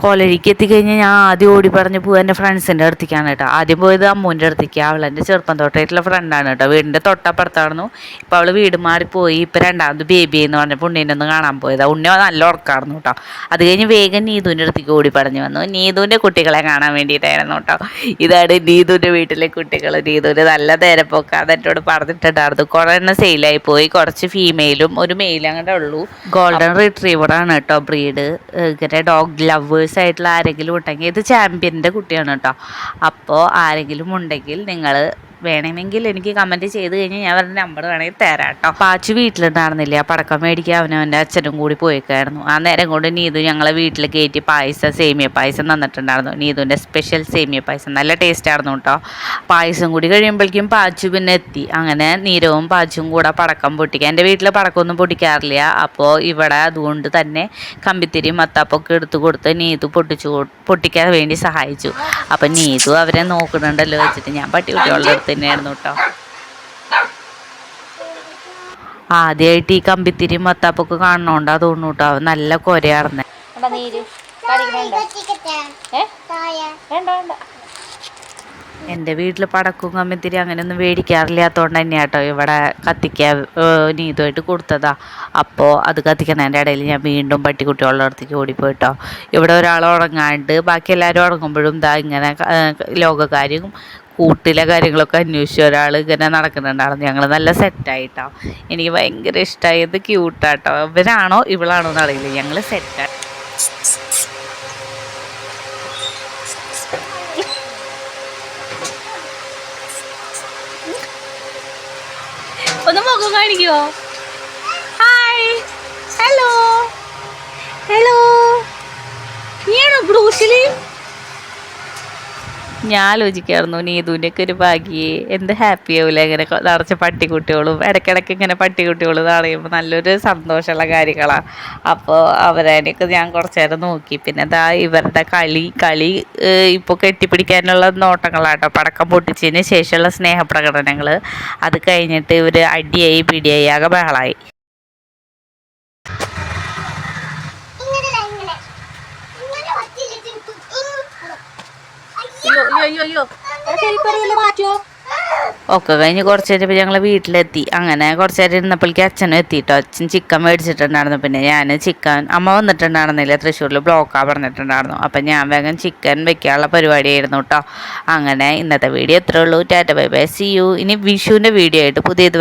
കോളേജിലേക്ക് എത്തിക്കഴിഞ്ഞാൽ ഞാൻ ആദ്യം ഓടി പറഞ്ഞ് പോകുക എൻ്റെ ഫ്രണ്ട്സിൻ്റെ അടുത്തേക്കാണ് കേട്ടോ. ആദ്യം പോയത് അമ്മൂൻ്റെ അടുത്തേക്ക്. അവളെൻ്റെ ചെറുപ്പം തൊട്ടായിട്ടുള്ള ഫ്രണ്ടാണ് കേട്ടോ. വീടിൻ്റെ തൊട്ടപ്പുറത്തായിരുന്നു. ഇപ്പോൾ അവൾ വീട് മാറിപ്പോയി. ഇപ്പോൾ രണ്ടാമത് ബേബി എന്ന് പറഞ്ഞപ്പോൾ ഉണ്ണീനെ ഒന്ന് കാണാൻ പോയതാണ്. ഉണ്ണി നല്ല ഉറക്കായിരുന്നു കേട്ടോ. അത് കഴിഞ്ഞ് വേഗം നീതുവിൻ്റെ അടുത്തേക്ക് ഓടി പറഞ്ഞു വന്നു. നീതുവിൻ്റെ കുട്ടികളെ കാണാൻ വേണ്ടിയിട്ടായിരുന്നു കേട്ടോ. ഇതാണ് നീതുവിൻ്റെ വീട്ടിലെ കുട്ടികൾ. നീതുവിൻ്റെ നല്ല നേരപ്പൊക്കെ അതെന്നോട് പറഞ്ഞിട്ടുണ്ടായിരുന്നു. കുറേ എണ്ണം സെയിലായി പോയി. കുറച്ച് ഫീമെയിലും ഒരു മെയിലും അങ്ങനെ ഉള്ളൂ. ഗോൾഡൻ റിട്രീവറാണ് കേട്ടോ ബ്രീഡ്. ഇങ്ങനെ ഡോഗ് ലവേഴ്സ് ആയിട്ടുള്ള ആരെങ്കിലും ഉണ്ടെങ്കിൽ, ഇത് ചാമ്പ്യൻ്റെ കുട്ടിയാണ് കേട്ടോ. അപ്പോൾ ആരെങ്കിലും ഉണ്ടെങ്കിൽ നിങ്ങൾ വേണമെങ്കിൽ എനിക്ക് കമൻറ്റ് ചെയ്ത് കഴിഞ്ഞാൽ ഞാൻ അവരുടെ നമ്പർ വേണമെങ്കിൽ തരാം കേട്ടോ. പാച്ചു വീട്ടിലുണ്ടായിരുന്നില്ല. പടക്കം മേടിക്കാൻ അവനവൻ്റെ അച്ഛനും കൂടി പോയിക്കായിരുന്നു. ആ നേരം കൊണ്ട് നീതു ഞങ്ങളെ വീട്ടിൽ കയറ്റി പായസം, സേമിയ പായസം തന്നിട്ടുണ്ടായിരുന്നു. നീതുവിൻ്റെ സ്പെഷ്യൽ സേമിയ പായസം നല്ല ടേസ്റ്റായിരുന്നു കേട്ടോ. പായസം കൂടി കഴിയുമ്പോഴേക്കും പാച്ചു പിന്നെ എത്തി. അങ്ങനെ നീരവും പാച്ചും കൂടെ പടക്കം പൊട്ടിക്കുക. എൻ്റെ വീട്ടിൽ പടക്കമൊന്നും പൊട്ടിക്കാറില്ല. അപ്പോൾ ഇവിടെ അതുകൊണ്ട് തന്നെ കമ്പിത്തിരി മത്താപ്പൊക്കെ എടുത്തു കൊടുത്ത് നീതു പൊട്ടിക്കാൻ വേണ്ടി സഹായിച്ചു. അപ്പം നീതു അവരെ നോക്കുന്നുണ്ടല്ലോ വെച്ചിട്ട് ഞാൻ പട്ടികുട്ടികളുടെ അടുത്ത് തന്നെയായിരുന്നു കേട്ടോ. ആദ്യമായിട്ട് ഈ കമ്പിത്തിരി മത്താപ്പൊക്കെ കാണണോണ്ടാ തോന്നുന്നു കേട്ടോ. നല്ല കൊരയാർന്നെ. എൻ്റെ വീട്ടിൽ പടക്കവും കമ്പിത്തിരി അങ്ങനെയൊന്നും മേടിക്കാറില്ലാത്തതുകൊണ്ട് തന്നെയാണ് കേട്ടോ ഇവിടെ കത്തിക്കാൻ നീതുമായിട്ട് കൊടുത്തതാ. അപ്പോൾ അത് കത്തിക്കണതിൻ്റെ ഇടയിൽ ഞാൻ വീണ്ടും പട്ടിക്കുട്ടികളുടെ അടുത്തേക്ക് ഓടിപ്പോയിട്ടോ. ഇവിടെ ഒരാൾ ഉറങ്ങാണ്ട് ബാക്കി എല്ലാവരും ഉറങ്ങുമ്പോഴും ഇതാ ഇങ്ങനെ ലോകകാര്യം കൂട്ടിലെ കാര്യങ്ങളൊക്കെ അന്വേഷിച്ച ഒരാൾ ഇങ്ങനെ നടക്കുന്നുണ്ടായിരുന്നു. ഞങ്ങൾ നല്ല സെറ്റായിട്ടോ. എനിക്ക് ഭയങ്കര ഇഷ്ടമായി. ഇത് ക്യൂട്ടാട്ടോ. ഇവരാണോ ഇവളാണോ എന്ന് അറിയില്ല. ഞങ്ങൾ സെറ്റായി. ഒന്ന് മുഖം കാണിക്കുമോ? ഹായ്, ഹലോ ഹലോ, നീയാണോ ബ്രൂസിലി? ഞാൻ ആലോചിക്കായിരുന്നു നീതുവിൻ്റെയൊക്കെ ഒരു ഭാഗ്യേ എന്ത് ഹാപ്പി ആവില്ല ഇങ്ങനെ നിറച്ച പട്ടിക്കുട്ടികളും. ഇടയ്ക്കിടയ്ക്ക് ഇങ്ങനെ പട്ടിക്കുട്ടികളും പറയുമ്പോൾ നല്ലൊരു സന്തോഷമുള്ള കാര്യങ്ങളാണ്. അപ്പോൾ അവരതിനൊക്കെ ഞാൻ കുറച്ച് നേരം നോക്കി. പിന്നെ ഇതാ ഇവരുടെ കളി ഇപ്പോൾ കെട്ടിപ്പിടിക്കാനുള്ള നോട്ടങ്ങളാട്ടോ. പടക്കം പൊട്ടിച്ചതിന് ശേഷമുള്ള സ്നേഹപ്രകടനങ്ങൾ. അത് കഴിഞ്ഞിട്ട് ഇവർ അടിയായി പിടിയായി ആകെ ബഹളായി. ഒക്കെ കഴിഞ്ഞ് കുറച്ച് നേരം ഞങ്ങൾ വീട്ടിലെത്തി. അങ്ങനെ കുറച്ച് നേരം ഇരുന്നപ്പോഴേക്കും അച്ഛനും എത്തിയിട്ടോ. അച്ഛൻ ചിക്കൻ മേടിച്ചിട്ടുണ്ടായിരുന്നു. പിന്നെ ഞാൻ ചിക്കൻ, അമ്മ വന്നിട്ടുണ്ടായിരുന്നില്ല, തൃശ്ശൂരിൽ ബ്ലോക്കാണ് പറഞ്ഞിട്ടുണ്ടായിരുന്നു. അപ്പം ഞാൻ വേഗം ചിക്കൻ വെക്കാനുള്ള പരിപാടിയായിരുന്നു കേട്ടോ. അങ്ങനെ ഇന്നത്തെ വീഡിയോ ഇത്രേ ഉള്ളൂ. Tata bye bye, see you. ഇനി വിഷുവിൻ്റെ വീഡിയോ ആയിട്ട് പുതിയത്